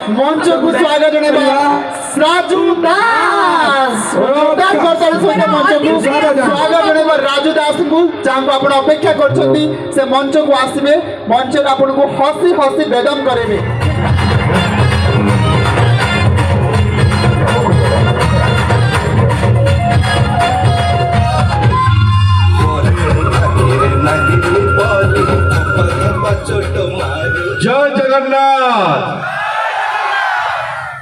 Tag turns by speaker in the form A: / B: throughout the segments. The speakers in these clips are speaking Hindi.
A: मंच को स्वागत जनाबा राजू दास सहित मंच को स्वागत जनाबा राजू दास को जहाँ को आपण अपेक्षा करछंती से मंच को आसीबे मंच आपण को हसी हसी बेदम करेबे।
B: जय जगन्नाथ,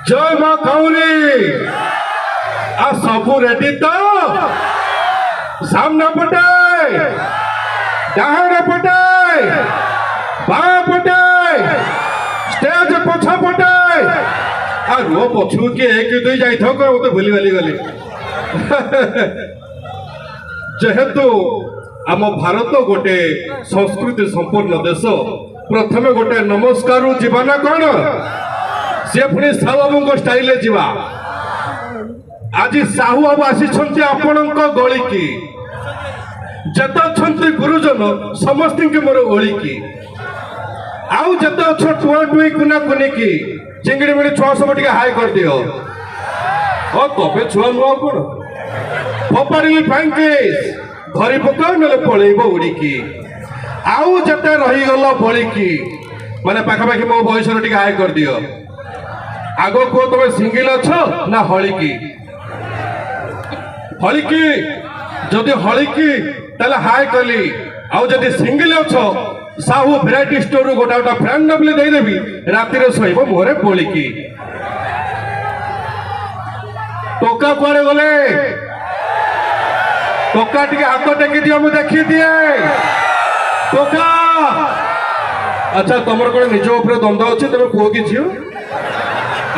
B: जय माँ कौली। आ सबू रेडी तो सामने पटे डाहाण पटे बाँ पटे स्टेज पछ पटे आ रो पछू के एक दुई जाई थो को तो भूली गली गली जेहेतु आम भारत गोटे संस्कृति संपूर्ण देश प्रथमे गोटे नमस्कार जीवाना कौन सी पुणी साहू बाबू स्टाइल जीवा आज साहू बाबू आसी आपण गली की जत अच्छा गुरुजन समस्त मोर ओली की आउ जत अच्छे टुआ टुई कुना कुनी की चिंगड़ी मिड़ी छुआ सब टे हाई कर दियो और तबे छुआ नुआ कौन फोपाड़ी फांकिस धरी पका ना पलैब उड़िकी आउ जते रहीगल बलिकी माने पाखापाखि मो बयस टे हाई कर दियो आगो को तुम सिंगल अछ ना हलिकी हलिकी जदि हलिकी ताले हाई कली आउ जदि सिंगल अछ साहू भेराइटी स्टोर गोटा गोटा फ्रेंड नबली दे देबी राति रे सोइबो मोरे बोलिकी टोका कुआड़े गले टोका टिके हाथ टेकी दियो मु देखी दिए टोका। अच्छा तुमर कौन निज उपर द्वंद अच्छे तुम पुओ कि झील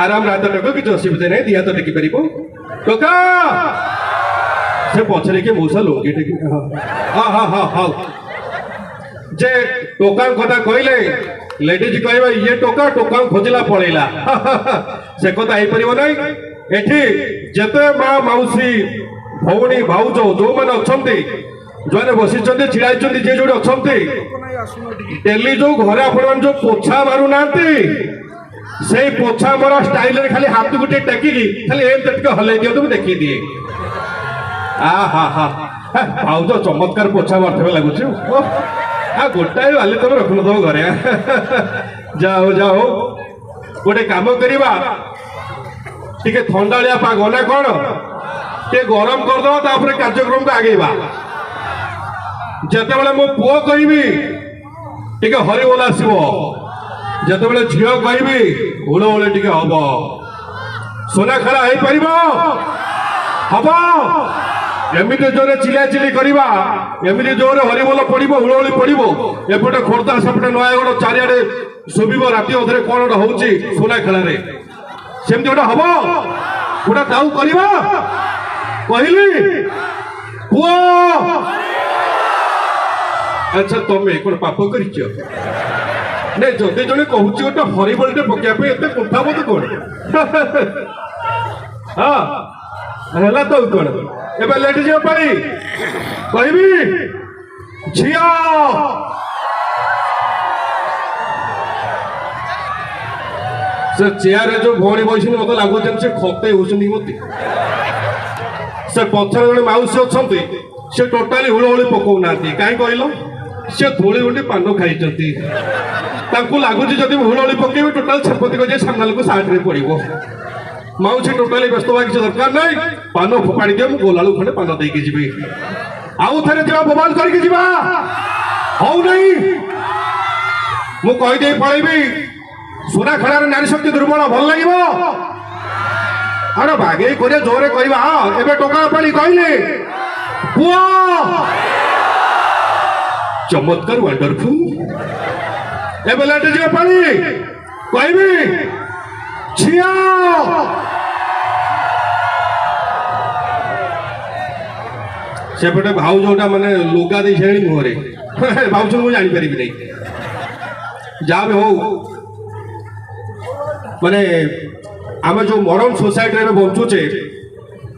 B: आराम रात टेक किसी असुविधा नहीं दी हाथ टेकी पार टोका से पछरे के मौसा लुंगी टेकी हाँ हाँ हाँ हाँ जे टोका कथा कहले लेडीज कहवा ये टोका टोका खोजला पड़ेला से कथा हो पार ना एठी जेते माँ मौसी भौणी भाउज जो मैंने अच्छा जो बसी छिड़ा जी जो अच्छा डेली जो घरे आपण जो पोछा मारू ना से पोछा मरा स्टाइल खाली हाथ गोटे टेकिकी खाली एम हल दिखाँ देखी दिए आ हा हा भाउज चमत्कार पोछा मारते लगुच गोटाए वाली तुम रख न घरे जाओ जाओ गोटे काम करवा टे थंडाया पाग ना कौन टे गरम करदे तापर कार्यक्रम को आगेबा जिते मो पुओ कहबी टे हरिबोल आसो जिते झील कहबी हुलहुली टे हम सोना खेला हो पार हम एमती जोरे चिला चिली करवा एमती जोरे हरिबोल पड़ो हुलहुली पड़ो एपटे खोर्धा सेपटे नयगढ़ चारिड़े शोभ राति अधे कौन गोटे हूँ सोना खेल सेमती गोटे हम गोटे दाऊ करवा कहली पुओ अच्छा तुम कौन पाप कर जदि जड़े कहूँ गोटे हरिबोल टे पकड़े एत कुंठा मत कौन हाँ है तो कौन एवं लेट जा पारी कहबी झिया से चेयर जो भौणी बस मत लगुच से खते होती मत से पछर जड़े मौसी अच्छा से टोटाली हुलहुली पकौना कहीं कहल सी धूली गुंडी पान खाई लगुच जब हुलहुली पकड़े टोटाल छेपति को सामना को साइड में पड़ो मौसी टोटाली व्यस्त हवा किसी दरकार ना पान फोपाड़ी दिए मुझे गोला खंडे पान देकी जी आउ थे जा बबाल करके जीवा हौ नहीं मु कहीदे पलैबी सुना खेल नारी शक्ति दुर्बल भल लगे अरे बागे कर जोरे कह हाँ एवं टोका पाली कहले पुओ चमत्कार वंडरफुल एवं लेट जा पाली कहबी झिया सेपटे भाव जोटा माने लुगा दे छेणी मुहरे भाव को जानी पारि नहीं जहाँ भी हो माने आम जो मॉडर्न सोसाइटी में बंचुचे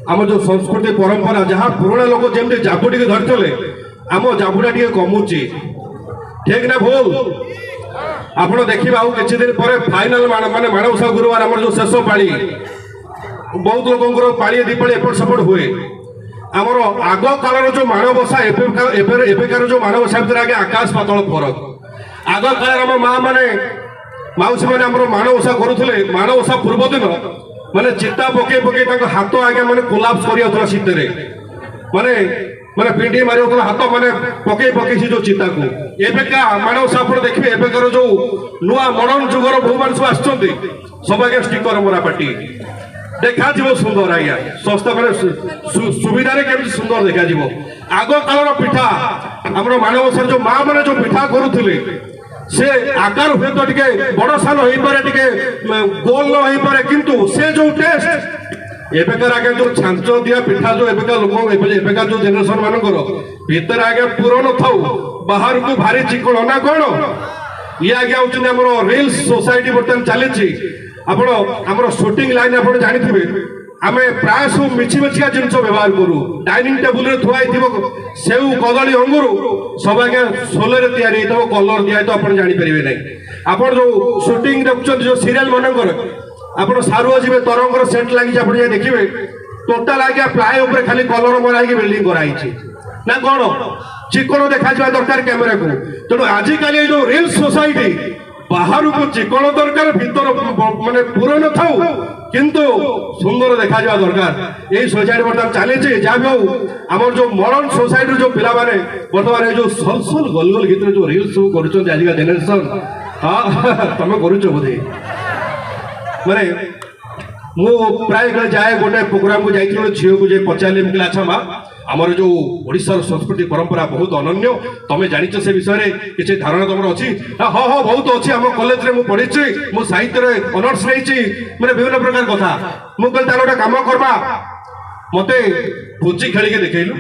B: आम जो संस्कृति परंपरा जहाँ पुराना लोक जमी जाबू धरते आम जाबुटा कमुची ठीक ना भूल ଆପଣ ଦେଖିବେ ଆଉ କିଛି ଦିନ ପରେ ଫାଇନାଲ ମାନେ ମାଣବସା ଗୁରୁବାର ଆମର ଯୋଉ ଶେଷ ପାଳି ବହୁତ ଲୋକଙ୍କର ପାଳି ଦିପାଳି ଏପଟ ସେପଟ ହୁଏ। ଆମର ଆଗ କାଳର ଯୋଉ ମାଣବସା ଏବେକାର ଯୋଉ ମାଣବସା ଭିତରେ ଆগে ଆକାଶ ପାତାଳ ଫରକ। ଆଗ କାଳରେ ଆମ ମା ମାନେ ମାଉସୀ ମାନେ ଆମର ମାଣବସା କରୁଥିଲେ। ମାଣବସା ପୂର୍ବ ଦିନ ମାନେ ଚିତା ପକେଇ ପକେଇ ତାଙ୍କ ହାତ ଆଜ୍ଞା ମାନେ କୋଲାପ୍ସ କରିଯାଉଥିଲା ଶୀତରେ, ମାନେ ମାନେ ପିଣ୍ଡି ମାରିଯାଉଥିଲା ହାତ ମାନେ ପକେଇ ପକେଇ ସେ ଯୋଉ ଚିତାକୁ। ଏବେକା ମାଣବସା ଆପଣ ଦେଖିବେ ଏବେକାର ଯୋଉ ନୂଆ ମଡର୍ଣ୍ଣ ଯୁଗର ବୋହୂମାନେ ସବୁ ଆସିଛନ୍ତି ସବୁ ଆଜ୍ଞା ଷ୍ଟିକର ମରା ପାଟି ଦେଖାଯିବ ସୁନ୍ଦର ଆଜ୍ଞା ଶସ୍ତା ମାନେ ସୁବିଧାରେ କେମିତି ସୁନ୍ଦର ଦେଖାଯିବ। ଆଗ କାଳର ପିଠା ଆମର ମାଣବସାର ଯୋଉ ମା ମାନେ ଯୋଉ ପିଠା କରୁଥିଲେ ସେ ଆକାର ହୁଏତ ଟିକେ ବଡ ସାନ ହେଇପାରେ, ଟିକେ ଗୋଲ ନ ହେଇପାରେ, କିନ୍ତୁ ସେ ଯୋଉ ଟେଷ୍ଟ ଏବେକାର ଆଜ୍ଞା ଯୋଉ ଛାଞ୍ଚ ଦିଆ ପିଠା ଯୋଉ ଏବେକା ଲୋକ ଏବେକା ଯୋଉ ଜେନେରେସନ ମାନଙ୍କର ଭିତରେ ଆଜ୍ଞା ପୁର ନଥାଉ ବାହାରକୁ ଭାରି ଚିକଣ ନା କଣ? ଇଏ ଆଜ୍ଞା ହଉଛନ୍ତି ଆମର ରିଲ୍ସ ସୋସାଇଟି ବର୍ତ୍ତମାନ ଚାଲିଛି। ଆପଣ ଆମର ସୁଟିଂ ଲାଇନ ଆପଣ ଜାଣିଥିବେ ଆମେ ପ୍ରାୟ ସବୁ ମିଛି ମିଛିକା ଜିନିଷ ବ୍ୟବହାର କରୁ। ଡାଇନିଂ ଟେବୁଲରେ ଥୁଆ ହେଇଥିବ ସେଉ କଦଳୀ ଅଙ୍ଗୁର ସବୁ ଆଜ୍ଞା ସୋଲରେ ତିଆରି ହେଇଥିବ, କଲର ଦିଆ ହେଇଥିବ, ଆପଣ ଜାଣିପାରିବେ ନାହିଁ। ଆପଣ ଯୋଉ ସୁଟିଂ ଦେଖୁଛନ୍ତି ଯୋଉ ସିରିଏଲ ମାନଙ୍କର ଆପଣ ସାରୁଅ ଯିବେ ତରଙ୍ଗର ସେଟ୍ ଲାଗିଛି ଆପଣ ଯାଇ ଦେଖିବେ ଟୋଟାଲ ଆଜ୍ଞା ପ୍ଲାଏ ଉପରେ ଖାଲି କଲର ମରା ହେଇକି ବିଲ୍ଡିଂ କରାହେଇଛି ନା କଣ? ଚିକଣ ଦେଖାଯିବା ଦରକାର କ୍ୟାମେରାକୁ। ତେଣୁ ଆଜିକାଲି ଏଇ ଯୋଉ ରିଲ୍ସ ସୋସାଇଟି ବାହାରକୁ ଚିକଣ ଦରକାର ଭିତର ମାନେ ପୁର ନଥାଉ କିନ୍ତୁ ସୁନ୍ଦର ଦେଖାଯିବା ଦରକାର। ଏଇ ସୋସାଇଟି ବର୍ତ୍ତମାନ ଚାଲିଛି। ଯାହା ବି ହଉ ଆମର ଯୋଉ ମଡର୍ଣ୍ଣ ସୋସାଇଟିର ଯୋଉ ପିଲାମାନେ ବର୍ତ୍ତମାନ ଏଇ ଯୋଉ ସଲସଲ ଗଲଗଲ ଗୀତରେ ଯୋଉ ରିଲ୍ସ ସବୁ କରୁଛନ୍ତି ଆଜିକା ଜେନେରେସନ, ହଁ ତମେ କରୁଛ ବୋଧେ। ମାନେ ମୁଁ ପ୍ରାୟ ଯାଏ ଗୋଟେ ପ୍ରୋଗ୍ରାମକୁ ଯାଇଥିଲି ଝିଅକୁ ଯାଇ ପଚାରିଲି ମୁଁ କହିଲି ଆଚ୍ଛା ମା ଆମର ଯୋଉ ଓଡ଼ିଶାର ସଂସ୍କୃତି ପରମ୍ପରା ବହୁତ ଅନନ୍ୟ, ତମେ ଜାଣିଛ ସେ ବିଷୟରେ କିଛି ଧାରଣା ତମର ଅଛି? ହଁ ହଁ ବହୁତ ଅଛି, ଆମ କଲେଜରେ ମୁଁ ପଢିଛି, ମୁଁ ସାହିତ୍ୟରେ ଅନର୍ସ ନେଇଛି, ମାନେ ବିଭିନ୍ନ ପ୍ରକାର କଥା। ମୁଁ କହିଲି ତାହେଲେ ଗୋଟେ କାମ କରବା ମତେ ଭୋଜି ଖେଳିକି ଦେଖେଇଲୁ।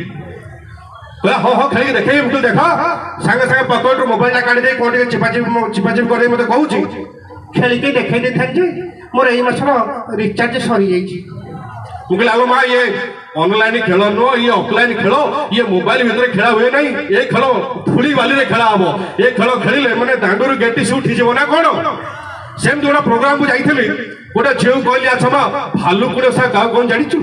B: ହଁ ହଁ ଖେଳିକି ଦେଖେଇବି। ମୁଁ ଦେଖ ସାଙ୍ଗେ ସାଙ୍ଗେ ପକେଟରୁ ମୋବାଇଲଟା କାଢି ଦେଇ କଣ ଟିକେ ଚିପାଚିପି କରିଦେଇ ମତେ କହୁଛି ଖେଳିକି ଦେଖେଇ ଦେଇଥାନ୍ତି ମୋର ଏଇ ମାସର ରିଚାର୍ଜ ସରିଯାଇଛି। ମୁଁ କହିଲି ଆଲୋ ମା ଇଏ ଅନଲାଇନ ଖେଳ ନୁହଁ, ଇଏ ଅଫଲାଇନ ଖେଳ, ଇଏ ମୋବାଇଲ ଭିତରେ ଖେଳା ହୁଏ ନାହିଁ। ଏ ଖେଳ ଧୂଳି ବାଲିରେ ଖେଳା ହବ। ଏ ଖେଳ ଖେଳିଲେ ମାନେ ଦାଣ୍ଡରୁ ଗେଟି ସେ ଉଠିଯିବ ନା କଣ? ସେମିତି ଗୋଟେ ପ୍ରୋଗ୍ରାମକୁ ଯାଇଥିଲି, ଗୋଟେ ଝିଅକୁ କହିଲି ଆଚ୍ଛା ମା ଭାଲୁକୁଣି ଓଷା ଗାଁ କଣ ଜାଣିଛୁ?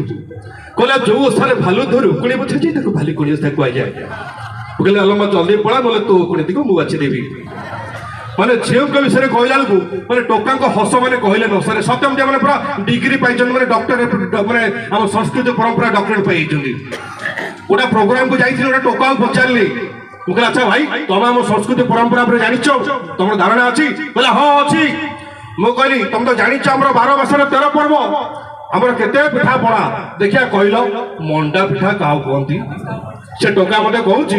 B: କହିଲା ଯୋଉ ଓଷାରେ ଭାଲୁ ଧରୁ ଉକୁଣି ବୁଝାଯାଏ ତାକୁ ଭାଲୁକୁଣି ଓଷା କୁହାଯାଏ। ମୁଁ କହିଲି ଆଲୋ ମା ଜଲ୍ଦି ପଳା ନହେଲେ ତୋ ଉକୁଣିଟିକୁ ମୁଁ ବାଛିଦେବି। ମାନେ ଝିଅଙ୍କ ବିଷୟରେ କହିଲା ବେଳକୁ ମାନେ ଟୋକାଙ୍କ ହସ ମାନେ କହିଲେ ନ ସରେ। ସତ୍ୟମତି ମାନେ ପୁରା ଡିଗ୍ରୀ ପାଇଛନ୍ତି, ମାନେ ଡକ୍ଟରେଟ, ମାନେ ଆମ ସଂସ୍କୃତି ପରମ୍ପରା ଡକ୍ଟରେଟ ପାଇଯାଇଛନ୍ତି। ଗୋଟେ ପ୍ରୋଗ୍ରାମକୁ ଯାଇଥିଲି, ଗୋଟେ ଟୋକାକୁ ପଚାରିଲି ମୁଁ କହିଲି ଆଚ୍ଛା ଭାଇ ତମେ ଆମ ସଂସ୍କୃତି ପରମ୍ପରା ଉପରେ ଜାଣିଛ, ତମର ଧାରଣା ଅଛି? କହିଲା ହଁ ଅଛି। ମୁଁ କହିଲି ତମେ ତ ଜାଣିଛ ଆମର 12 ମାସରେ 13 ପର୍ବ, ଆମର କେତେ ପିଠା ପଣା, ଦେଖିଆ କହିଲ ମଣ୍ଡା ପିଠା କାହାକୁ କୁହନ୍ତି? ସେ ଟୋକା ମତେ କହୁଛି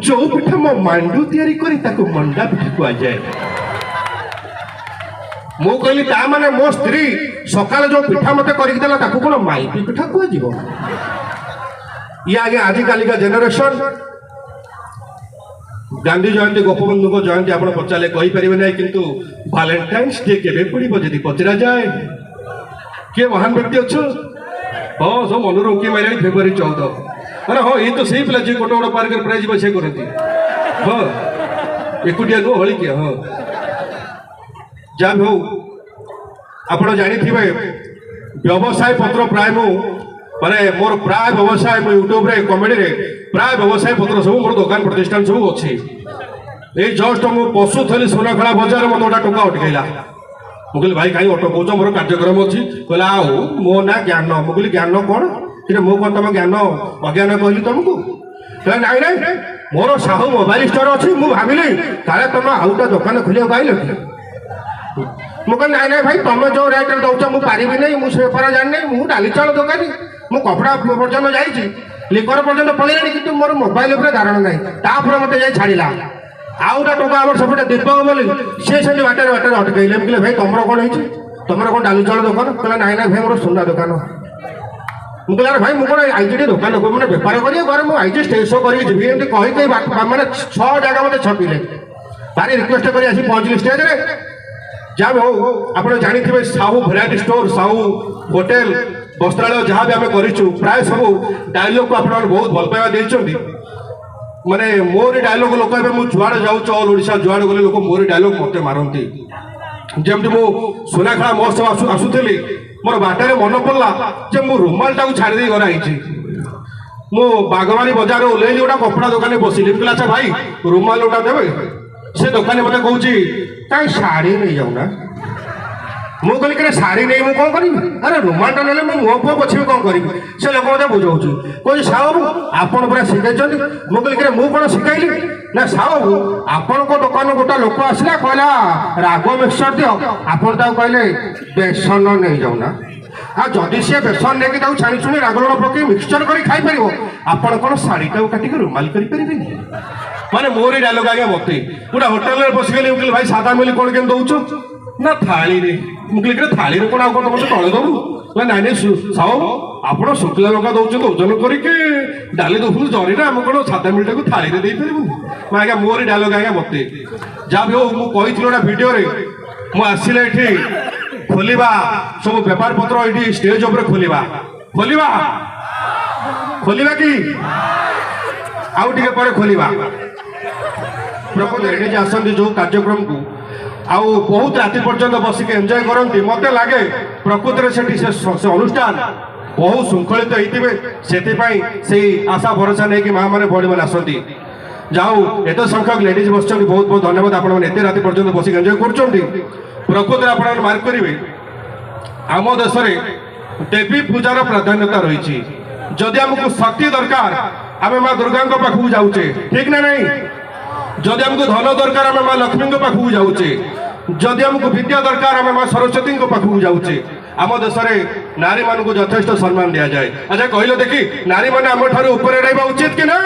B: ଯୋଉ ପିଠା ମୋ ମାଣ୍ଡୁ ତିଆରି କରି ତାକୁ ମଣ୍ଡା ପିଠା କୁହାଯାଏ। ମୁଁ କହିଲି ତା ମାନେ ମୋ ସ୍ତ୍ରୀ ସକାଳେ ଯୋଉ ପିଠା ମତେ କରିକି ଦେଲା ତାକୁ କଣ ମାଇପି ପିଠା କୁହାଯିବ? ଇଏ ଆଜ୍ଞା ଆଜିକାଲିକା ଜେନେରେସନ। ଗାନ୍ଧୀ ଜୟନ୍ତୀ ଗୋପବନ୍ଧୁଙ୍କ ଜୟନ୍ତୀ ଆପଣ ପଚାରିଲେ କହିପାରିବେ ନାହିଁ, କିନ୍ତୁ ଭାଲେଣ୍ଟାଇନ୍ସ ଡେ କେବେ ପଡିବ ଯଦି ପଚରା ଯାଏ କିଏ ମହାନ ବ୍ୟକ୍ତି ଅଛ? ହଁ ସବୁ ମନରୁ ଉକି ମାରିଲାଣି ଫେବୃଆରୀ 14। ଆରେ ହଁ ଏଇ ତ ସେଇ ପିଲା ଯିଏ ଗୋଟେ ପାର୍କରେ ପ୍ରାୟ ଯିବା ସେ କରନ୍ତି। ହଁ ଏକୁଟିଆ ନୁହଁ ହଳି କିଏ। ହଁ ଯାହା ବି ହଉ ଆପଣ ଜାଣିଥିବେ ବ୍ୟବସାୟ ପତ୍ର ପ୍ରାୟ ମୁଁ ମାନେ ମୋର ପ୍ରାୟ ବ୍ୟବସାୟ ମୁଁ ୟୁଟ୍ୟୁବରେ କମେଡିରେ ପ୍ରାୟ ବ୍ୟବସାୟ ପତ୍ର ସବୁ ମୋର ଦୋକାନ ପ୍ରତିଷ୍ଠାନ ସବୁ ଅଛି। ଏଇ ଜଷ୍ଟ ମୁଁ ପଶୁଥିଲି ସୁନାଖଳା ବଜାର, ମତେ ଗୋଟେ ଟୋକା ଅଟକେଇଲା। ମୁଁ କହିଲି ଭାଇ କାହିଁ ଅଟୋ କହୁଛ, ମୋର କାର୍ଯ୍ୟକ୍ରମ ଅଛି। କହିଲା ଆଉ ମୋ ନା ଜ୍ଞାନ। ମୁଁ କହିଲି ଜ୍ଞାନ କଣ? ମୁଁ କଣ ତମ ଜ୍ଞାନ ଅଜ୍ଞାନ କହିଲି ତମକୁ? କହିଲା ନାଇଁ ନାଇଁ ମୋର ସାହୁ ମୋବାଇଲ ଷ୍ଟୋର ଅଛି, ମୁଁ ଭାବିଲି କାଳେ ତମେ ଆଉ ଗୋଟେ ଦୋକାନ ଖୋଲିବାକୁ ଆଇଲ କି? ମୁଁ କହିଲି ନାଇଁ ନାଇଁ ଭାଇ ତମେ ଯୋଉ ରେଟରେ ଦଉଛ ମୁଁ ପାରିବି ନାହିଁ, ମୁଁ ସେ ବେପାର ଜାଣିନାହିଁ, ମୁଁ ଡାଲି ଚାଉଳ ଦୋକାନୀ, ମୁଁ କପଡ଼ା ପର୍ଯ୍ୟନ୍ତ ଯାଇଛି, ଲିକର ପର୍ଯ୍ୟନ୍ତ ପଳେଇଲାଣି, କିନ୍ତୁ ମୋର ମୋବାଇଲ ଉପରେ ଧାରଣା ନାହିଁ। ତାପରେ ମତେ ଯାଇ ଛାଡ଼ିଲା। ଆଉ ଗୋଟେ ଟୋକା ଆମର ସେପଟେ ଦୀପକ ବୋଲି ସେ ସେମିତି ବାଟରେ ଅଟକେଇଲେ। ମୁଁ କହିଲି ଭାଇ ତମର କଣ ହେଇଛି, ତମର କଣ ଡାଲି ଚାଉଳ ଦୋକାନ? କହିଲା ନାଇଁ ନାଇଁ ଭାଇ ମୋର ସୁନା ଦୋକାନ। ମୁଁ କହିଲି ଆରେ ଭାଇ ମୁଁ କଣ ଆଇଛି ଦୋକାନ ମାନେ ବେପାର କରିବାକୁ, ଘରେ ମୁଁ ଆଇଛି ଷ୍ଟେଜ ଶୋ କରିକି ଯିବି, ଏମିତି କହିକି ମାନେ 6 ଜାଗା ମତେ ଛପିଲେ। ଭାରି ରିକ୍ୱେଷ୍ଟ କରି ଆସି ପହଞ୍ଚିଲି ଷ୍ଟେଜରେ। ଯାହା ହଉ ଆପଣ ଜାଣିଥିବେ Sahu variety store, Sahu hotel, ବସ୍ତ୍ରାଳୟ ଯାହା ବି ଆମେ କରିଛୁ ପ୍ରାୟ ସବୁ ଡାଇଲଗକୁ ଆପଣମାନେ ବହୁତ ଭଲ ପାଇବା ଦେଇଛନ୍ତି। ମାନେ ମୋରି ଡାଇଲଗ ଲୋକ ଏବେ ମୁଁ ଯୁଆଡ଼େ ଯାଉଛି ଅଲ୍ ଓଡ଼ିଶା ଯୁଆଡ଼େ ଗଲେ ଲୋକ ମୋରି ଡାଇଲଗ ମୋତେ ମାରନ୍ତି। ଯେମିତି ମୁଁ ସୁନାଖେଳା ମହୋତ୍ସବ ଆସୁଥିଲି ମୋର ବାଟରେ ମନେ ପଡ଼ିଲା ଯେ ମୁଁ ରୁମାଲଟାକୁ ଛାଡ଼ି ଦେଇ ଘରେ ଆଇଛି। ମୁଁ ବାଗବାନୀ ବଜାରରେ ଓହ୍ଲେଇଲି ଗୋଟେ କପଡ଼ା ଦୋକାନରେ ବସିଲି କହିଲା ଆଚ୍ଛା ଭାଇ ରୁମାଲ ଗୋଟା ଦେବେ। ସେ ଦୋକାନୀ ମୋତେ କହୁଛି କାହିଁ ଶାଢ଼ୀ ନେଇଯାଉନା। ମୁଁ କହିଲି କି ଶାଢ଼ୀ ନେଇ ମୁଁ କ'ଣ କରିବି ଆରେ ରୁମାଲଟା ନେଲେ ମୁଁ ମୁହଁ ଫୁହ ପୋଛିବି କ'ଣ କରିବି। ସେ ଲୋକ ମୋତେ ବୁଝାଉଛି କହୁଛି ସାହୁ ଆପଣ ପୁରା ଶିଖାଇଛନ୍ତି। ମୁଁ କହିଲି କି ମୁଁ କ'ଣ ଶିଖାଇଲି ନା ସାହୁ ଆପଣଙ୍କ ଦୋକାନରୁ ଗୋଟେ ଲୋକ ଆସିଲା କହିଲା ରାଗ ମିକ୍ସଚର ଦିଅ ଆପଣ ତାକୁ କହିଲେ ବେସନ ନେଇଯାଉନା। ଆଉ ଯଦି ସିଏ ବେସନ ନେଇକି ତାକୁ ଛାଣି ଛୁଣି ରାଗ ଲୁଣ ପକେଇ ମିକ୍ସଚର କରି ଖାଇପାରିବ ଆପଣ କ'ଣ ଶାଢ଼ୀଟାକୁ କାଟିକି ରୁମାଲ କରିପାରିବେନି। ମାନେ ମୋରି ଡାଇଲଗ ଆଜ୍ଞା ମୋତେ ଗୋଟେ ହୋଟେଲରେ ବସିଗଲି ମୁଁ କହିଲି ଭାଇ ସାଧା ମିଲ୍ କ'ଣ କେମିତି ଦେଉଛ ନା ଥାଳିରେ। ମୁଁ କହିଲି କି ଥାଳିରେ କ'ଣ ଆଉ କ'ଣ ମୋତେ ତଳେ ଦେବୁ ନା ନାଇଁ ନାଇଁ ସାହୁ ଆପଣ ଶୁଖିଲା ଲଙ୍କା ଦେଉଛନ୍ତି ଓଜନ କରିକି ଡାଲି ଦେଉଛନ୍ତି ଜରିରେ ଆମେ କ'ଣ ସାଧା ମିଲ୍ଟାକୁ ଥାଳିରେ ଦେଇପାରିବୁନି। ମୁଁ ଆଜ୍ଞା ମୋରି ଡାଇଲଗ ଆଜ୍ଞା ମୋତେ ଯାହା ବି ହଉ ମୁଁ କହିଥିଲି ଗୋଟେ ଭିଡ଼ିଓରେ ମୁଁ ଆସିଲେ ଏଠି ଖୋଲିବା ସବୁ ବେପାର ପତ୍ର ଏଠି ଷ୍ଟେଜ ଉପରେ ଖୋଲିବା ଖୋଲିବା ଖୋଲିବା କି ଆଉ ଟିକେ ପରେ ଖୋଲିବା। ପ୍ରକୃତରେ ଏଠି ଯେ ଆସନ୍ତି ଯେଉଁ କାର୍ଯ୍ୟକ୍ରମକୁ ଆଉ ବହୁତ ରାତି ପର୍ଯ୍ୟନ୍ତ ବସିକି ଏନ୍ଜୟ କରନ୍ତି ମୋତେ ଲାଗେ ପ୍ରକୃତରେ ସେଠି ସେ ଅନୁଷ୍ଠାନ ବହୁ ଶୃଙ୍ଖଳିତ ହେଇଥିବେ ସେଥିପାଇଁ ସେଇ ଆଶା ଭରସା ନେଇକି ମା ମାନେ ଭଉଣୀମାନେ ଆସନ୍ତି। ଯାହା ହଉ ଏତେ ସଂଖ୍ୟକ ଲେଡିଜ୍ ବସିଛନ୍ତି ବହୁତ ବହୁତ ଧନ୍ୟବାଦ ଆପଣମାନେ ଏତେ ରାତି ପର୍ଯ୍ୟନ୍ତ ବସିକି ଏନ୍ଜୟ କରୁଛନ୍ତି। ପ୍ରକୃତରେ ଆପଣମାନେ ମାର୍କ କରିବେ ଆମ ଦେଶରେ ଦେବୀ ପୂଜାର ପ୍ରାଧାନ୍ୟତା ରହିଛି। ଯଦି ଆମକୁ ଶକ୍ତି ଦରକାର ଆମେ ମା ଦୁର୍ଗାଙ୍କ ପାଖକୁ ଯାଉଛେ ଠିକ ନା ନାହିଁ। ଯଦି ଆମକୁ ଧନ ଦରକାର ଆମେ ମା ଲକ୍ଷ୍ମୀଙ୍କ ପାଖକୁ ଯାଉଛେ। ଯଦି ଆମକୁ ବିଦ୍ୟା ଦରକାର ଆମେ ମା ସରସ୍ୱତୀଙ୍କ ପାଖକୁ ଯାଉଛେ। ଆମ ଦେଶରେ ନାରୀମାନଙ୍କୁ ଯଥେଷ୍ଟ ସମ୍ମାନ ଦିଆଯାଏ। ଆଚ୍ଛା କହିଲେ ଦେଖି ନାରୀମାନେ ଆମଠାରୁ ଉପରେ ରହିବା ଉଚିତ କି ନା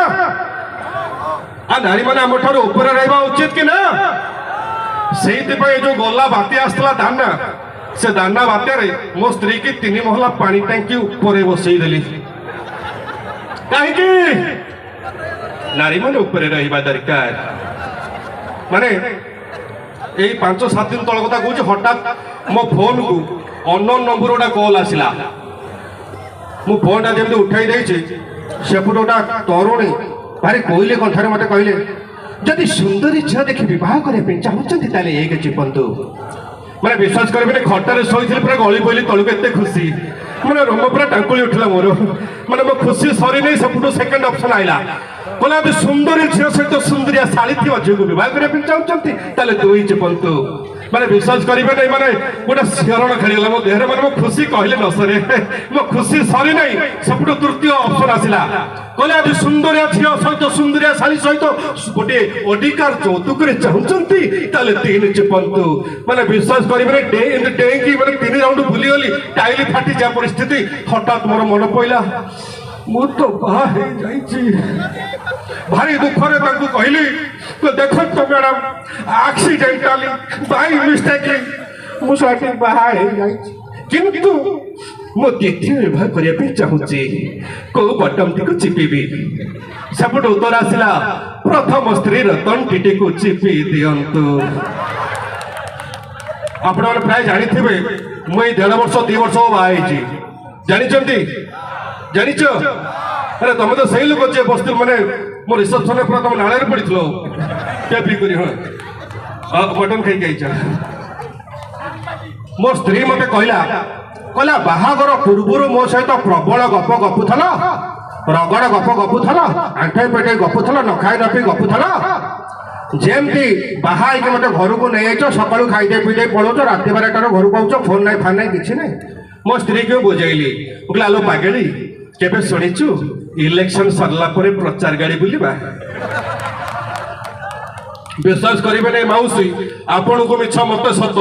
B: ନାରୀମାନେ ଆମଠାରୁ ଉପରେ ରହିବା ଉଚିତ କି ନା। ସେଇଥିପାଇଁ ଯୋଉ ଗଲା ବାତ୍ୟା ଆସିଥିଲା ଦାନା ସେ ଦାନା ବାତ୍ୟାରେ ମୋ ସ୍ତ୍ରୀ କି 3 ମହଲା ପାଣି ଟାଙ୍କି ଉପରେ ବସେଇ ଦେଲି କାହିଁକି ନାରୀମାନେ ଉପରେ ରହିବା ଦରକାର। ମାନେ ଏଇ 5-7 ଦିନ ତଳ କଥା କହୁଛି ହଠାତ୍ ମୋ ଫୋନକୁ ଅନନୋନ୍ ନମ୍ବର ଗୋଟେ କଲ୍ ଆସିଲା। ମୁଁ ଫୋନଟା ଯେମିତି ଉଠାଇ ଦେଇଛି ସେପଟୁ ଗୋଟେ ତରୁଣୀ ଭାରି କୋଇଲି କଣ୍ଠରେ ମୋତେ କହିଲେ ଯଦି ସୁନ୍ଦରୀ ଝିଅ ଦେଖି ବିବାହ କରିବା ପାଇଁ ଚାହୁଁଛନ୍ତି ତାହେଲେ ଏକ ଚିପନ୍ତୁ। ମାନେ ବିଶ୍ୱାସ କରିବେନି ଖଟରେ ଶୋଇଥିଲି ପୁରା ଗଳି ପଇଲି ତଳକୁ ଏତେ ଖୁସି ମାନେ ରୋମ ପୁରା ଟାଙ୍କୁଳି ଉଠିଲା ମୋର। ମାନେ ମୋ ଖୁସି ସରିନି ସେପଟୁ ସେକେଣ୍ଡ ଅପସନ୍ ଆଇଲା କହିଲା ଯଦି ସୁନ୍ଦରୀ ଝିଅ ସହିତ ସୁନ୍ଦରିଆ ଶାଳୀ ଥିବା ଝିଅକୁ ବିବାହ କରିବା ପାଇଁ ଚାହୁଁଛନ୍ତି ତାହେଲେ 2 ଚିପନ୍ତୁ। ମାନେ ବିଶ୍ୱାସ କରିବେନି ମାନେ ଗୋଟେ ଶିହରଣ ଖେଳିଗଲା ମୋ ଦେହରେ। ମାନେ ମୋ ଖୁସି କହିଲେ ନ ସରେ ମୋ ଖୁସି ସରି ନାହିଁ ସେପଟୁ ତୃତୀୟ ଅପସନ୍ ଆସିଲା କହିଲେ ଯଦି ସୁନ୍ଦରିଆ ଝିଅ ସହିତ ସୁନ୍ଦରିଆ ଶାଳୀ ସହିତ ଗୋଟିଏ ଅଧିକାର ଯୌତୁକରେ ଚାହୁଁଛନ୍ତି ତାହେଲେ 3 ଚିପନ୍ତୁ। ମାନେ ବିଶ୍ୱାସ କରିବେନି ଡେଇଁକି ମାନେ 3 ରାଉଣ୍ଡ ବୁଲିଗଲି ଟାଇଲି ଫାଟିଯିବା ପରିସ୍ଥିତି। ହଠାତ୍ ମୋର ମନେ ପଇଲା ମୁଁ ତ ବାହା ହେଇଯାଇଛି। ଭାରି ଦୁଃଖରେ ତାଙ୍କୁ କହିଲି ଦେଖନ୍ତୁ ମ୍ୟାଡାମ ଆକ୍ସିଡେଣ୍ଟାଲି ବାଇ ମିଷ୍ଟେକଲି ମୁଁ ସେଠି ବାହା ହେଇଯାଇଛି କିନ୍ତୁ ମୁଁ ଦ୍ୱିତୀୟ ବିବାହ କରିବା ପାଇଁ ଚାହୁଁଛି କୋଉ ବଟମଟିକୁ ଚିପିବି। ସେପଟୁ ଉତ୍ତର ଆସିଲା ପ୍ରଥମ ସ୍ତ୍ରୀ ରତନ ଟିଟିକୁ ଚିପି ଦିଅନ୍ତୁ। ଆପଣମାନେ ପ୍ରାୟ ଜାଣିଥିବେ ମୁଁ ଏଇ 1.5 ବର୍ଷ 2 ବର୍ଷ ବାହା ହେଇଛି ଜାଣିଛନ୍ତି ଜାଣିଛ। ଆରେ ତମେ ତ ସେଇ ଲୋକ ଯିଏ ବସିଥିଲ ମାନେ ମୋ ରିସେପସନରେ ପୁରା ତମ ନାଳରେ ପଡିଥିଲ କେପି କରି ହଁ ମଟନ ଖାଇକି ଆଇଛ। ମୋ ସ୍ତ୍ରୀ ମତେ କହିଲା ବାହାଘର ପୂର୍ବରୁ ମୋ ସହିତ ପ୍ରବଳ ଗପ ଗପୁଥିଲ ରଗଡ଼ ଗପ ଗପୁଥିଲ ଆଣ୍ଠେଇ ପେଟେଇ ଗପୁଥିଲ ନ ଖାଇ ନ ପିଇ ଗପୁଥିଲ ଯେମିତି ବାହା ହେଇକି ମତେ ଘରକୁ ନେଇଯାଇଛ ସକାଳୁ ଖାଇଦେଇ ପିଇଦେଇ ପଳଉଛ ରାତି 12ଟାରୁ ଘରକୁ ଆଉଛ ଫୋନ ନାହିଁ ଫାନ୍ ନାହିଁ କିଛି ନାହିଁ। ମୋ ସ୍ତ୍ରୀକୁ ବୁଝେଇଲି ମୁଁ କହିଲି ଆଲୋ ପାଗେଳି କେବେ ଶୁଣିଛୁ ଇଲେକ୍ସନ ସରିଲା ପରେ ପ୍ରଚାର ଗାଡ଼ି ବୁଲିବା। ବିଶ୍ୱାସ କରିବେନି ମାଉସୀ ଆପଣଙ୍କୁ ମିଛ ମତେ ସତ।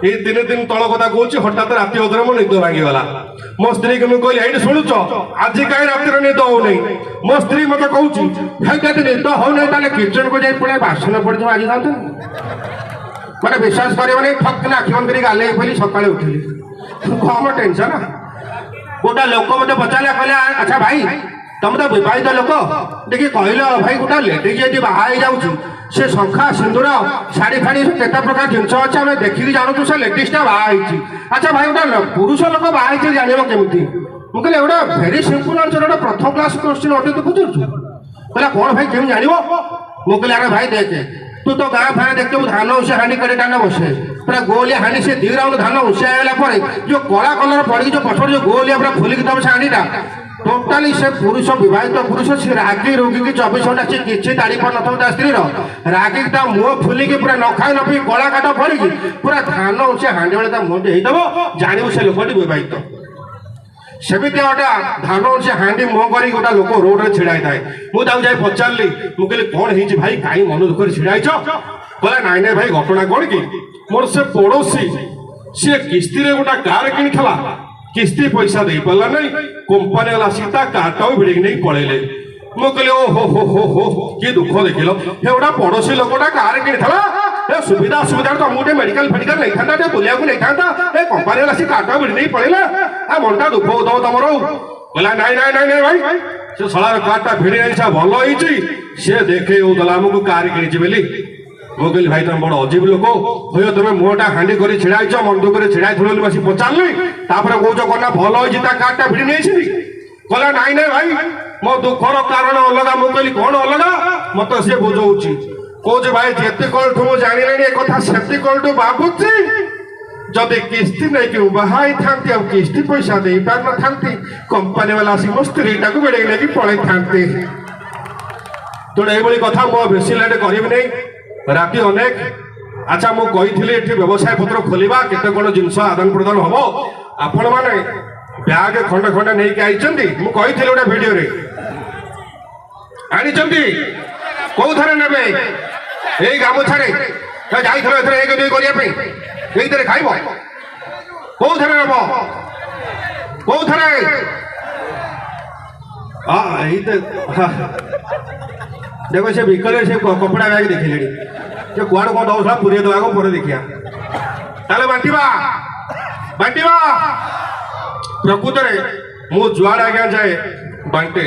B: ଏଇ 3 ଦିନ ତଳ କଥା କହୁଛି ହଠାତ୍ ରାତି ଅଧରେ ମୋ ନିଦ ଭାଙ୍ଗିଗଲା। ମୋ ସ୍ତ୍ରୀକୁ ମୁଁ କହିଲି ଏଇଠି ଶୁଣୁଛ ଆଜି କାହିଁ ରାତିରେ ନିଦ ହଉନାହିଁ। ମୋ ସ୍ତ୍ରୀ ମତେ କହୁଛି ଯଦି ନିଦ ହଉନାହିଁ ତାହେଲେ କିଚେନକୁ ଯାଇ ପୁଣି ବାସନ ପଡ଼ିଯିବ ଆଜି ଖାଆନ୍ତୁ। ମାନେ ବିଶ୍ୱାସ କରିବନି ଠକ୍ ଆଖି ବନ୍ଦ କରି ଗାଲେଇ ପଇଲି ସକାଳେ ଉଠିଲି କମ ଟେନସନ। ଗୋଟେ ଲୋକ ମତେ ପଚାରିଲା କହିଲା ଆଚ୍ଛା ଭାଇ ତମେ ତ ବିବାହିତ ଲୋକ ଟିକେ କହିଲ ଭାଇ ଗୋଟେ ଲେଡିଜ ଯଦି ବାହା ହେଇଯାଉଛି ସେ ଶଙ୍ଖା ସିନ୍ଦୁର ଶାଢ଼ୀ ଫାଡ଼ି କେତେ ପ୍ରକାର ଜିନିଷ ଅଛି ଆମେ ଦେଖିକି ଜାଣୁଛୁ ସେ ଲେଡିଜଟା ବାହା ହେଇଛି। ଆଚ୍ଛା ଭାଇ ଗୋଟେ ପୁରୁଷ ଲୋକ ବାହା ହେଇଛି ଜାଣିବ କେମିତି। ମୁଁ କହିଲି ଏଗୁଡ଼ା ଭେରି ସିମ୍ପଲ ଆନ୍ସର ଗୋଟେ 1st କ୍ଲାସ୍ କୋଶ୍ଚିନ୍ ଅଟେ ତୁ ବୁଝୁଛୁ। कहला कौन भाई क्यों जानिबो मु कहले अरे भाई देखे तू तो गाँ फाँ देखते धान उसे हांडी कड़े टाने बसे पूरा गोलिया हांडी से 2 राउंड धान उसे आगला पर जो कला कलर पड़ी जो पछड़ जो गोलिया पूरा फुलिक तब से हांडीटा टोटाली से पुरुष विवाहित पुरुष से रागी रोगी की 24 घंटा से किसी ताड़ी पर न स्त्री रागी मुह फुलिकी पूरा न खाई न पी गला काट पड़ी पूरा धान उसे हांडी बेले मुहटी होदब जानू से लोकटी विवाहित सेमती गोटा धान से हांडी मुह कर गोटा लोक रोड में छिड़ा थाए मुझे पचारि मुझे कौन है भाई कहीं मन दुख छिड़ा कहला नाई नाई भाई घटना कौन कि मोर से पड़ोसी सी किस्ती गोटा कार किला किस्ती पैसा दे पारा नहीं कंपानी वाला सीता कारटा भिड़ी नहीं पड़ेले मु कहली ओ हो कि दुख देखिल हे गोटा पड़ोसी लोकटा कार कि सुविधा असुविधा तो मुझे मेडिकल फेडिकल नहीं था बुलिया नहीं था कंपानी वाला सी कारटा भिड़ी नहीं पड़ेला आ मनटा दुख हो तुम कहला नाई नाई नाई नाई भाई से सलार कारटा भिड़ी नहीं भल होती सी देखे आमको कार कि मु कहली भाई तुम बड़ अजीब लोक हो तुम मुहटा हांडी कर ढाई मन दुख ढाई थोड़ी बस पचारि कौच कना भल होती कारटा भिड़ी नहीं कहला नाई नाई भाई मो दुखर कारण अलग मु कहली कौन अलग मत सी बुझाऊँ कौच भाई जिते कलठू मुझे जानी एक सेफ्टी कलठू भावुची जदि किस्ती नहीं कि बाहर था किस्ती पैसा दे पार न था कंपानी वाला आसिक मो स्त्रीटा को बेड़े लेकिन पलि था तेणु ये कथा मो बेसी लेट करी नहीं राति अनेक अच्छा मुझे व्यवसाय पत्र खोलवा केते कौन जिनस आदान प्रदान हम आपण मैंने बैग खंडे खंडे नहीं आई मुझे गोटे भिडियो आनी कौ थे ने यही गामुछारे जाइए एक दुई करने खाइब कौ थे नब कौ थे देखो से बिकले से कपड़ा बैग देखिले जे कुआड़ कौन दौड़ा पूरे दवा को पर देखिया ताले बांटिबा बांटिबा प्रकृत में मु जुआड़ आज्ञा जाए बांटे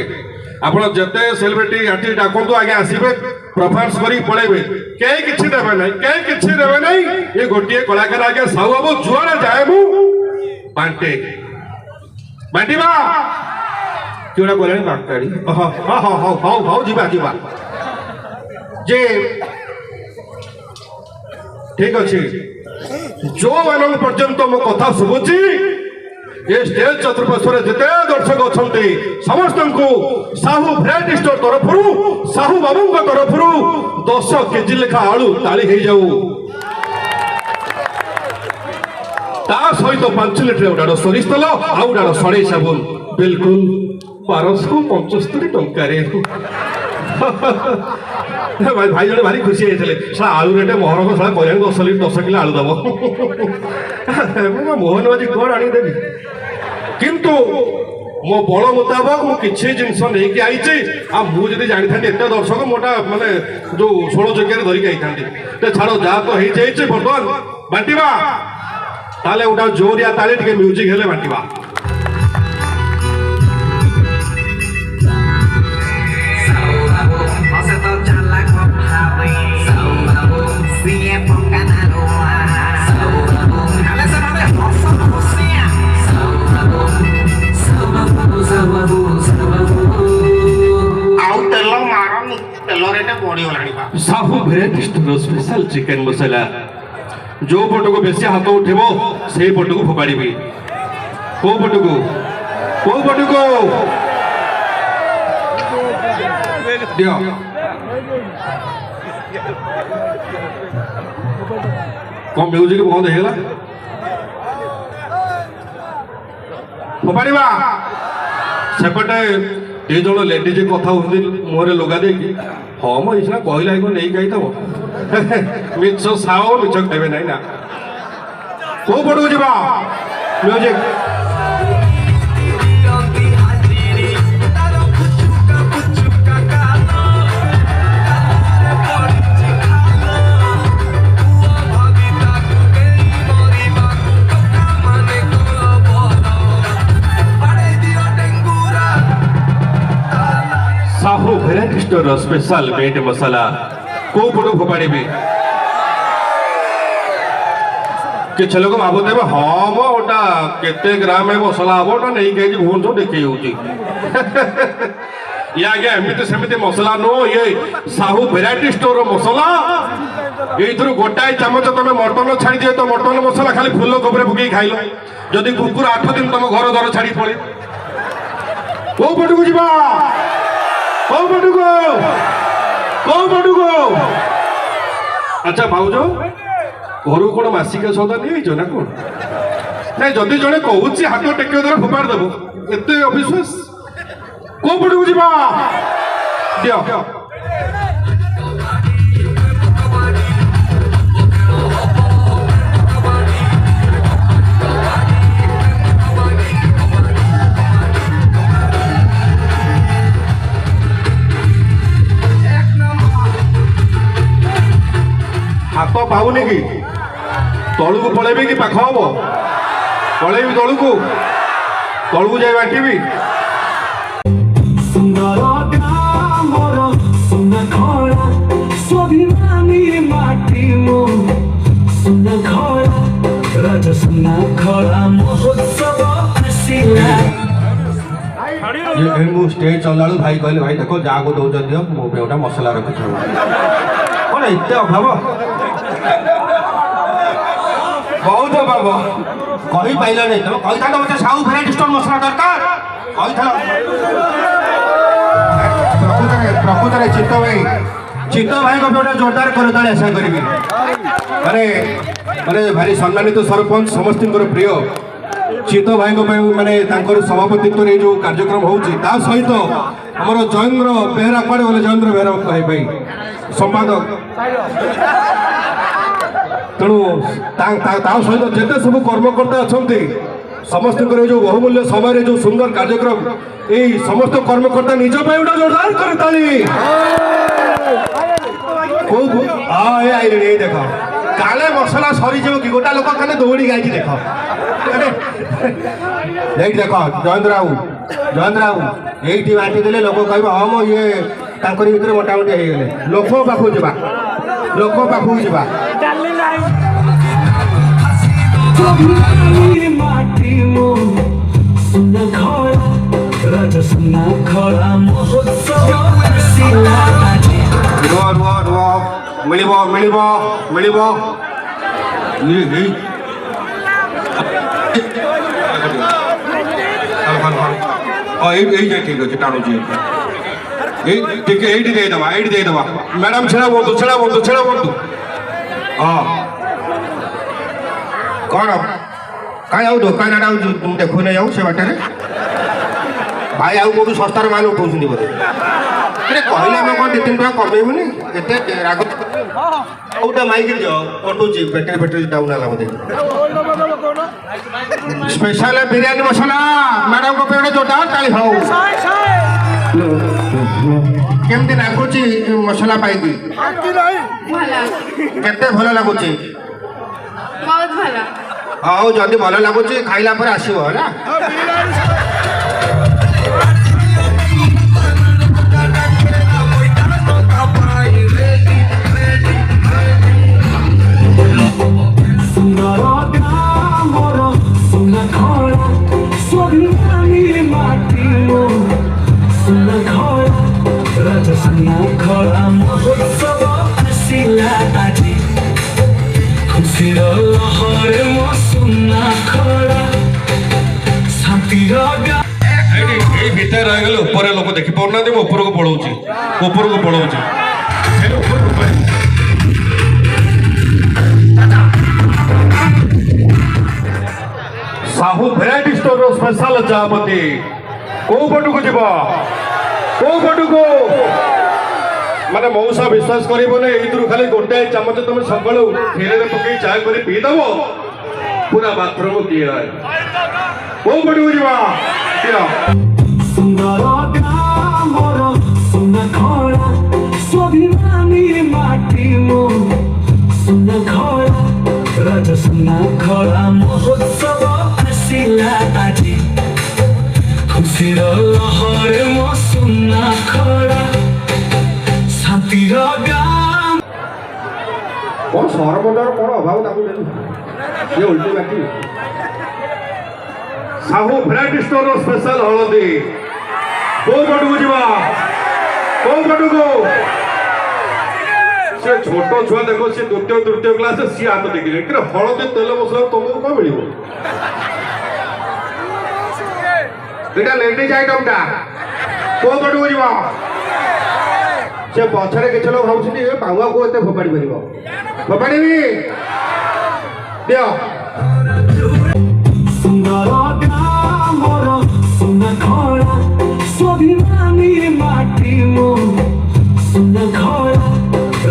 B: आपण जते सेलिब्रिटी आर्टिस्ट डाकंतु आज्ञा आसीबे परफॉर्मेंस करी पळेबे केई किछि देबे नै केई किछि देबे नै ये गोटिए कलाकार आज्ञा साउ बाबू जुआड़ जाए मु बांटे बांटिबा केउडा कोलानी बांटाडी हां हां हां हां हां जीवा जीवा जे ठीक अच्छे जो मान पर्यंत मो कथा शुभुची ये स्टेज चतुर्पार्श्वर जिते दर्शक अच्छा समस्त को साहू भेराइटी स्टोर तरफ साहू बाबू तरफ 10 केजी लेखा आलू ताली हो जाऊ ता सहित 5 लिटर उडाड़ सोरिष तेल आउ उडाड़ सड़े साबुन बिल्कुल 1275 टंका भाई जड़े भारी खुशी होते आलू रेट मोहरक साला कल्याण 10 किलो आलू दब मोहन बाजी कौन आनीदेवी किंतु मो बल मुताबक मुझे जिनस नहीं आई मुझे जानी था एत दर्शक मोटा मानने जो 16 चकिया धरिकी आई छाड़ जहाँ तो हो बर्तमान बांटिबा ताले गोटा जोरिया ताली टे म्यूजिक हेले बांटिबा Sahu variety store special chicken masala जो पट को बेसी हाथ उठेब से पट को फोपाड़ी कौ पट को दियो कौन म्यूजिक बंद होगा फोपाड़ा सेपटे ये जन लेडीज कथा होती मुहर लगा दे हाँ मो इतना कहला नहीं गई तो मिछ साओ मिछ देवे नहीं ना कौ पड़ू जा music Sahu variety store special meat masala को पटू फोपाड़ी किसी लोग भावुते हाँ मोटा केते ग्राम मसला हम नहीं कहीं भुवन सब देखे ये आगे एमती सेमती मसला नो ये साहू भेराइटी स्टोर मसला एइथरु गोटाए चामच तमे मटन छाड़ी दिए तो मटन मसला खाली फूल गोबरे बुकी खाइलो जदि कुकुर 8 दिन तुम घर दर छाड़ी पड़े को पटुको जीवा को पटुको अच्छा भाउजो घर कोन मासिक सौदा नहीं जो ना कोन नहीं जदि जने कहूची हाथ टेके धर फोपाड़ देबो एते अविश्वास को पटुको जीवा दियो हाथ पाऊनी कि तलू को पलैबे कि पाख हम पलैबी तलू को जाई बांटीबी
C: सुंदर ग्रामर सुना खड़ा स्वाभिमानी माटी मो सुना खड़ा राज सुना खड़ा महोत्सव आसिला
B: मु स्टेज चलालु भाई कहले भाई देखो जा को दौर दियो मो पे ओटा मसला रखि छ कोन एते अभाव बहुत अभाव कही पाइल नहीं तुम कही था मत साहू भेराइटी स्टोर मसला दरकार कही था प्रकृत में चित्त भाई को बेटा जोरदार कर दले आशा करी माने माने भारी सम्मानित सरपंच समस्त प्रिय चित्त भाई को माने तांकर सभापतित्व रे जो कार्यक्रम होउची ता सहित हमर जयेंद्र बेहरा कोडे बोले जयेंद्र बेहरा भाई संपादक तेणु सहित जिते सब कर्मकर्ता अच्छा समस्त जो बहुमूल्य समय जो सुंदर कार्यक्रम यही समस्त कर्मकर्ता निज पे गोटे जोरदार कर ताली देख काले मसला सरी जीव कि गोटा लोक खाने दौड़ी गाई देख देख जयेंद्र बाबू ये बांटी देले लोक कह हाँ मो ये भितर मोटामोटी हो गले लोक पाखु जा
C: स्वाभिमानी माटी मो सुना खड़ा राज सुना खड़ा महोत्सव आसिला
B: मिलिब ठीक अच्छे टाणुची ये देदबा मैडम छेड़ा बोलतु हाँ कौन कहीं आउ दुकान आड़े तुम देखु नहीं जाऊ से बाटे भाई आउ कौन सस्तार माल उठाऊँ बोधे कहले आम कौन 2-3 टका कमेबुनि एत राग गोटे माइक कटुची बैटेरी डाउन है बोधे स्पेशल बिरयानी मसला मैडम को पे जोरदार ताली हो केमती लगुच मसला पाई केते भल लगुच
D: बहुत भला
B: हाँ जदि भल लगुच खाइला पर आसब है
C: सुंदर ग्रामर सुना खड़ा स्वाभिमानी माटी मो सुना खड़ा राज सुना खड़ा महोत्सव आसिला आजी खुशीर लहर मो सुना खड़ा शांतिर
B: भितर रहीगले ऊपर लोक देखी पाना ऊपर को पलाऊँगी साहू भेराइटी स्टोर स्पेशल चापती को पटुको जीव माने मौसा विश्वास करबने एइथरु खाली गोटे चामच तुम सकाळु खीरे पकई चाय कर पीदब पूरा बाथरूम किए को पटुको जीव
C: सुंदर ग्रामर सुना खड़ा स्वाभिमानी माटी मो सुना खड़ा राज सुना खड़ा महोत्सव आसिला आजी खुशीर लहर मो सुना खड़ा शांतिर गाम
B: कौन सहर बजार कौन अभाव ये उल्टी बाकी साहू भेराइटी स्टोर स्पेशल हलदी को पटुको जीवा কোন পটুকু সে ছোট ছুয়া দেখো সে দ্বিতীয় তৃতীয় ক্লাস সি হাত টেকিলে কিন্তু হলদি তেল মশলা তোমাকে কম মিলিব এটা লেডিজ আইটমটা কোন পটুকু যাব সে পছরে কিছু লোক ভাবুଛନ୍ତି ଏ ପାଉଆକୁ ଏତେ ଫୋପାଡ଼ି ପାରିବ ଫୋପାଡ଼ିବି ଦିଅ
C: ସୁନ୍ଦର ଗ୍ରାମର ସୁନା ଖଳା ସ୍ୱାଭିମାନୀ ମାଟି ମୋ ସୁନା ଖଳା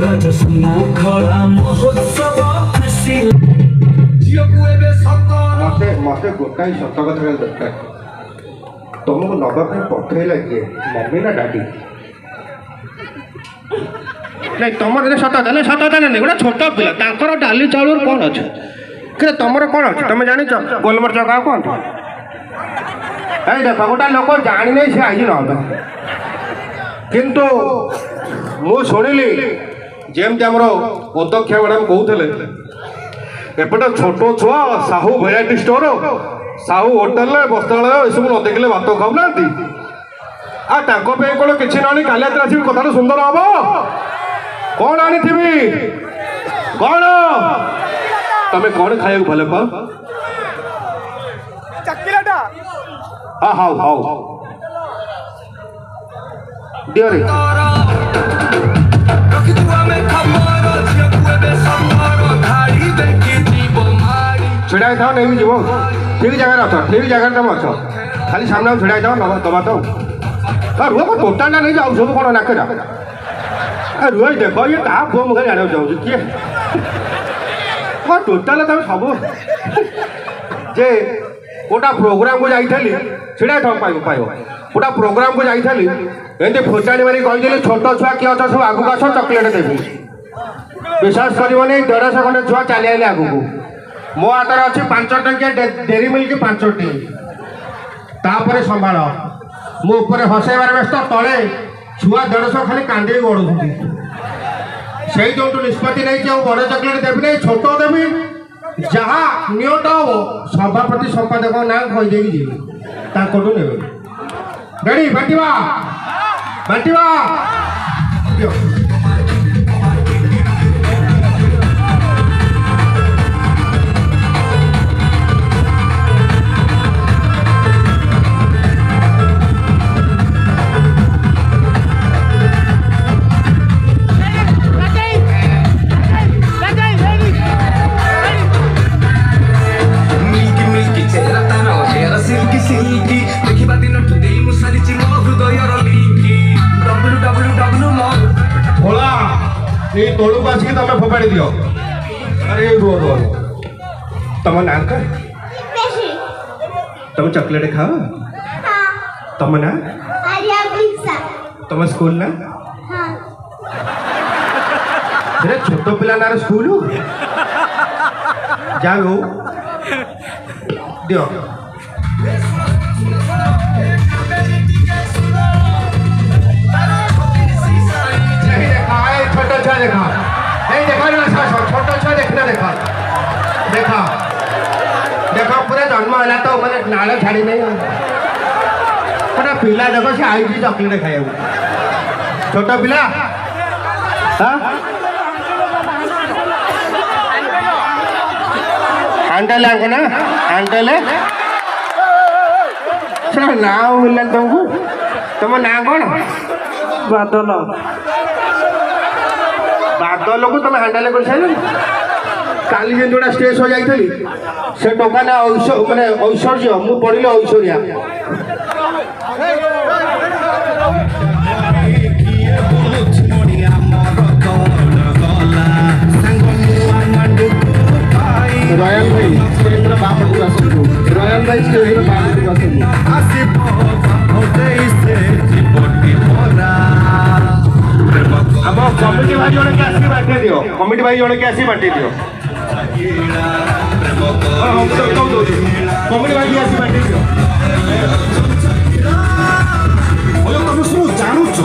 C: ରାଜ ସୁନା ଖଳା ମହୋତ୍ସବ ଆସିଲା ଝିଅକୁ ଏବେ ସତର
B: ମତେ ମତେ ଗୋଟାଏ ସତ କଥା ଦରକାର ତମକୁ ନବା ପାଇଁ ପଠେଇଲା କିଏ ମମି ନା ଡାଡି
E: ନାଇଁ ତମର ଯଦି ସତତା ନାହିଁ ଗୋଟେ ଛୋଟ ପିଲା ତାଙ୍କର ଡାଲି ଚାଉଳର କ'ଣ ଅଛି କିନ୍ତୁ ତମର କ'ଣ ଅଛି ତମେ ଜାଣିଛ ଗୋଲମରିଚ କାହା କୁହନ୍ତୁ ଏଇ ଦେଖ ଗୋଟେ ଲୋକ ଜାଣିନେଇ ସେ ଆଜି ନହେବ
B: କିନ୍ତୁ ମୁଁ ଶୁଣିଲି ଯେମିତି ଆମର ଅଧ୍ୟକ୍ଷ ମ୍ୟାଡ଼ାମ କହୁଥିଲେ ଏପଟେ ଛୋଟ ଛୁଆ ସାହୁ ଭେରାଇଟି ଷ୍ଟୋର ସାହୁ ହୋଟେଲରେ ବସ୍ତ୍ରାଳୟ ଏସବୁ ନ ଦେଖିଲେ ଭାତ ଖାଉନାହାନ୍ତି ଆଉ ତାଙ୍କ ପାଇଁ କ'ଣ କିଛି ନହେଲେ କାଲି ରାତିରେ ଆସିବି କଥାଟା ସୁନ୍ଦର ହବ କ'ଣ ଆଣିଥିବି କ'ଣ ତମେ କ'ଣ ଖାଇବାକୁ ଭଲ ପାଅ ହଉ ହଉ ଦିଅରେ ଛିଡ଼ା ହେଇଥାଅ ନେଇକି ଯିବ ଠିକ୍ ଜାଗାରେ ଅଛ ଠିକ୍ ଜାଗାରେ ତମେ ଅଛ ଖାଲି ସାମ୍ନାକୁ ଛିଡ଼ା ହେଇଥାଅ ନବା ଦବା ତ ରୁହ ଟୋଟାଲଟା ନେଇ ଯାଉ ସବୁ କ'ଣ ନାକରା ରୁହ ଦେଖ ଇଏ କାହା ପୁଅ ମୁଁ ଖାଲି ଜାଣିବାକୁ ଚାହୁଁଛି କିଏ ଟୋଟାଲ ତମେ ସବୁ ଯେ ଗୋଟା ପ୍ରୋଗ୍ରାମକୁ ଯାଇଥିଲି ଛିଡ଼ା ହେଇଥାଉ ପାଇବ ଗୋଟା ପ୍ରୋଗ୍ରାମକୁ ଯାଇଥିଲି ଏମିତି ଫୁଟାଣି ମାରି କହିଦେଲି ଛୋଟ ଛୁଆ କିଏ ଅଛ ସବୁ ଆଗକୁ ଆସ ଚକୋଲେଟ୍ ଦେବି ବିଶ୍ୱାସ କରିବନି 150 ଖଣ୍ଡେ ଛୁଆ ଚାଲି ଆସିଲେ ଆଗକୁ ମୋ ହାତରେ ଅଛି 5 ଟଙ୍କିଆ ଡେରି ମିଲ୍କ 5ଟି ତାପରେ ସମ୍ଭାଳ ମୁଁ ଉପରେ ହସେଇବାର ବ୍ୟସ୍ତ ତଳେ ଛୁଆ 150 ଖାଲି କାନ୍ଦିକି ଗଡ଼ୁଛନ୍ତି ସେଇ ଯୋଉଠୁ ନିଷ୍ପତ୍ତି ନେଇଛି ଆଉ ବଡ଼ ଚକୋଲେଟ୍ ଦେବି ନାହିଁ ଛୋଟ ଦେବି ଯାହା ନିୟତ ହବ ସଭାପତି ସମ୍ପାଦକ ନାଁ କହିଦେଇକି ଯିବି ତାଙ୍କଠୁ ନେବେ ରେଡ଼ି ବାଣ୍ଟିବା এই তলুକୁ ଆସିକି ତମେ ଫୋପାଡ଼ି ଦିଅ ଆରେ ରୁହ ତମ ନାଁ କ'ଣ ତମେ ଚକୋଲେଟ୍ ଖାଅ ତମ ନାଁ ତମ ସ୍କୁଲ ନା ଛୋଟ ପିଲା ନାଁରେ ସ୍କୁଲ ଯାହା ହଉ ଦିଅ छोट छुआ देखा छोट छुआ देखना देखा पूरा जन्म है तो मैंने नाल छाड़ी नहीं गोटे पिला देख से आई चॉकलेट खाया छोट पिला हैंडल आंको ना हैंडल ना मिलला तुमको तुम ना कौन बादल बादल को तुम हैंडल कर सारे काली जो जोड़ा स्टेज हो जाइली से टोका ना माने ऐश्वर्य मु पढ़िले ऐश्वर्या रॉयल भाई स्टेज पर बाप को आसो रॉयल भाई स्टेज पर बाप को आसो अब कमिटी भाई जोड़े के आसी बांटे दियो कमिटी भाई जोड़े के आसी बांटे दियो कमिटी भाई आसी बांटे दियो
F: ओयो तमे सब जानुछ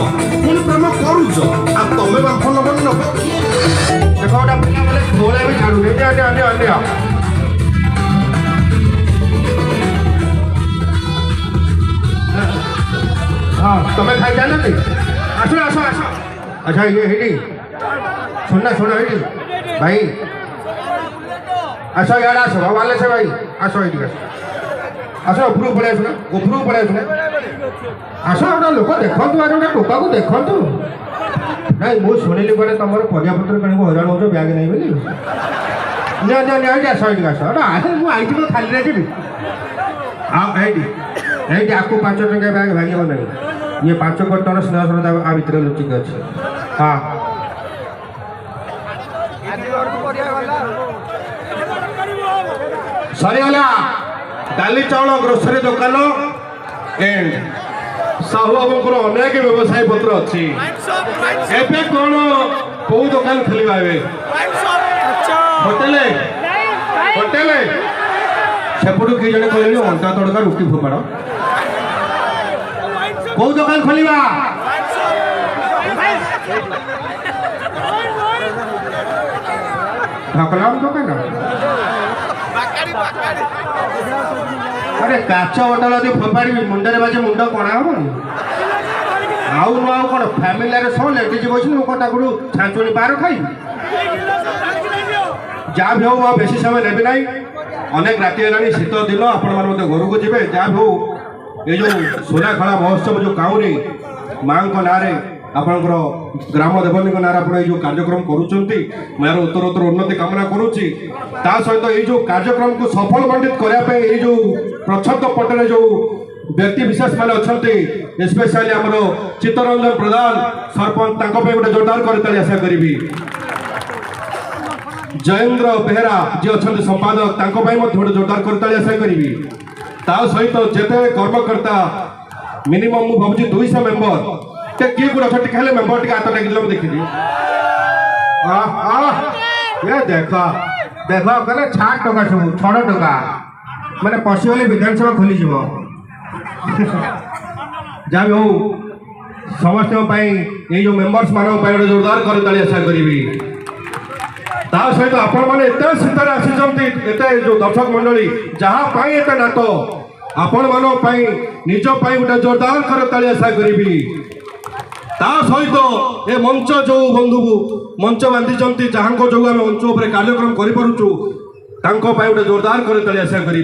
F: कोन प्रेम करूछ आ तमे बाप न बन न
B: देखो ओटा पिला बोले थोड़े भी झाड़ू दे दे हाँ तुम्हें खाई जाना नहीं
E: आसो आसो आसो अच्छा ये हेडी सुनना सुनो हेडी भाई आसो यार आसो भगवान से भाई आसो हेडी आसो उपरू पड़े आसो आसो गोटे लोक देखु आज गोटे टोका को देखु नाई मु शुणिली कड़े तुम परियापत्र कण को हईराण हो ब्याग नहीं बोली आस ये आस आई खाली जी आपको 5 टंका बैग भाग्य नहीं ये 5 कोटी टन स्नेह श्रद्धा आ भितर लुचिक अच्छे हाँ सरीगला डाली चाउल ग्रोसरी दुकान एंड साहू बाबूर अनेक व्यवसाय पत्र अच्छी एबे कौन कौ दुकान खोलिबा होटेल होटेल सेपटू किए जन कहले अंटा तड़का रुटी फोपाड़ कौ दुकान खोलिबा ढकलाम दुकान अरे काच होटल यदि फोपाड़ी मुंडे बाजे मुंड कणा हम आउ न आउ कौन फैमिली सब लेडीज बस लोक छाँचुणी बाहर खाई जहाँ भी हो बेसी समय नेबी ना अनेक राति है शीत दिन आपण घर को जी जहाँ भी हो ये जो सुनाखड़ा महोत्सव जो काउनी माँ ना आपणकर ग्राम देवनी ना आप जो कार्यक्रम करुँच मैं उत्तरोत्तर उन्नति कामना करुच्ची सहित ये जो कार्यक्रम को सफल मंडित करने जो प्रच्छद पटरे जो व्यक्ति विशेष मैंने अच्छा स्पेशली आमर चित्तरंजन प्रधान सरपंच गोटे जोरदार कर आशा करी जयेन्द्र बेहरा जी अच्छा संपादक गोटे जोरदार कर आशा करी सहित जिते कर्मकर्ता मिनिमम मु भावी 200 मेम्बर किए गुड़ अच्छा टे मेम्बर टे हाथ टेक देखी ये देख देख कहले 6 टका सब 6 टका मैंने पशिगले विधानसभा खोलीज जहाँ भी हो समस्त ये जो मेम्बर्स मान गोटे जोरदार कर आशा करी सहित आपण मैंने एत शीतर आसी जो दर्शक मंडली जहाँ एत नाट आपण मान निज गोटे जोरदार कर आशा करी सहित ए मंच जो बंधु मंच बांधी जहाँ जो आम मंच उपर कार्यक्रम करूँ गोटे जोरदार कर आशा करी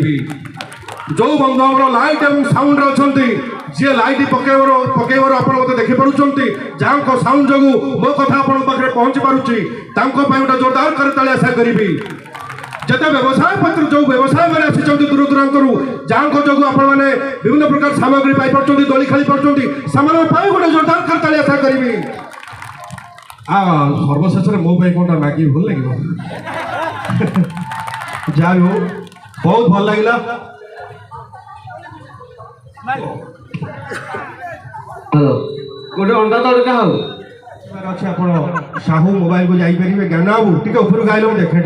E: जो बंधु आम लाइट और साउंड अच्छा जी लाइट पकईबार आप देखिपुंट जहाँ साउंड जो मो कथा आप पहुँची पार्टी गोटे जोरदार कर आशा करी जिते व्यवसाय पत्र जो व्यवसाय मैंने आसी दूर दूरांत जहाँ जो आप विभिन्न प्रकार सामग्री पाई दोली खेली पार्टी गोटे जोरदार कर आशा करी सर्वशेष में मो कौन मागे भल लगे जहाँ भी हो बहुत भल लगे गोटे अंडा तड़का हो अच्छे आप साहू मोबाइल को जापर ज्ञान बाबू टे ऊपर गाइल देखे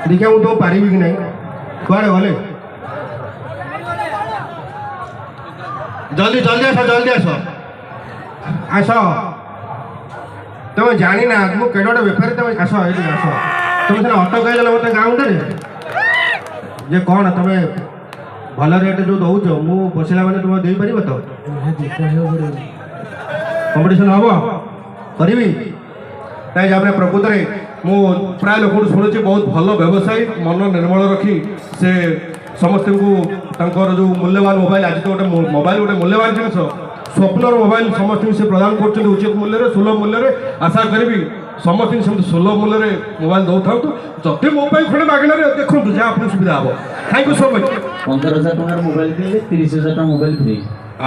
E: देखिए मुझे तो पारि कि नहीं कड़े गले जल्दी जल्दी आस आस तुम जानी ना मुझे केड़े बेपारी तुम आस ये आस तुम सीना अटक गल मत गाँव मुंडे जे कौन तुम भल रेट जो दौच मु बसला मैंने तुम दे पार तो कंपटीशन हम करी कहीं प्रकृत में मु प्राय लोक शुणुची बहुत भल व्यवसायी मन निर्मल रखी से समस्त को जो मूल्यवान मोबाइल आज तो गोटे मोबाइल गोटे मूल्यवान जिन स्वप्नर मोबाइल समस्त से प्रदान कर उचित मूल्य सुलभ मूल्य आशा करी समस्त सेमती सुलभ मूल्य मोबाइल दौ था जदि मो खड़े मागणार देखो जहाँ आपको सुविधा हम thank you so much
G: 15,000 Tucker mobile किए 30,000 टका मोबाइल फ्री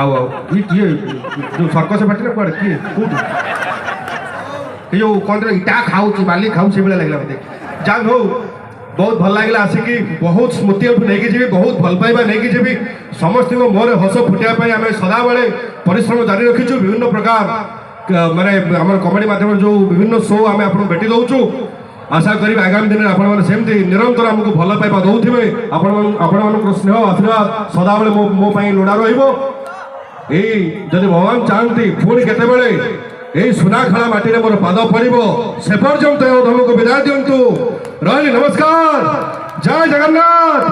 E: आओ किए जो सर्कस पार्टी कौन किए कौट ये जो कौन इटा खाऊ बाली खाऊ से भाई लगे मत जहाँ हो बहुत भल लगे आसिकी बहुत स्मृति नहीं जी बहुत भल पाइबा नहीं जी समस्त मोहर हस फुटाई आम सदा बेले परिश्रम जारी रखीचु विभिन्न प्रकार माने आम कमेडी माध्यम जो विभिन्न शो आम आप भेटी दौचु आशा करी आगामी दिन में आपमती निरंतर आमको भल पाइबा दौथे आपण स्नेह आशीर्वाद सदा बेले मो लोड़ा रही भगवान चाहती पुणी केतबेले यही सुनाखड़ा माटी में मोर पाद पड़ो से पर्यंत तुमको विदाय दिंतु रही नमस्कार जय जगन्नाथ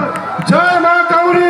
E: जय मां काउरी।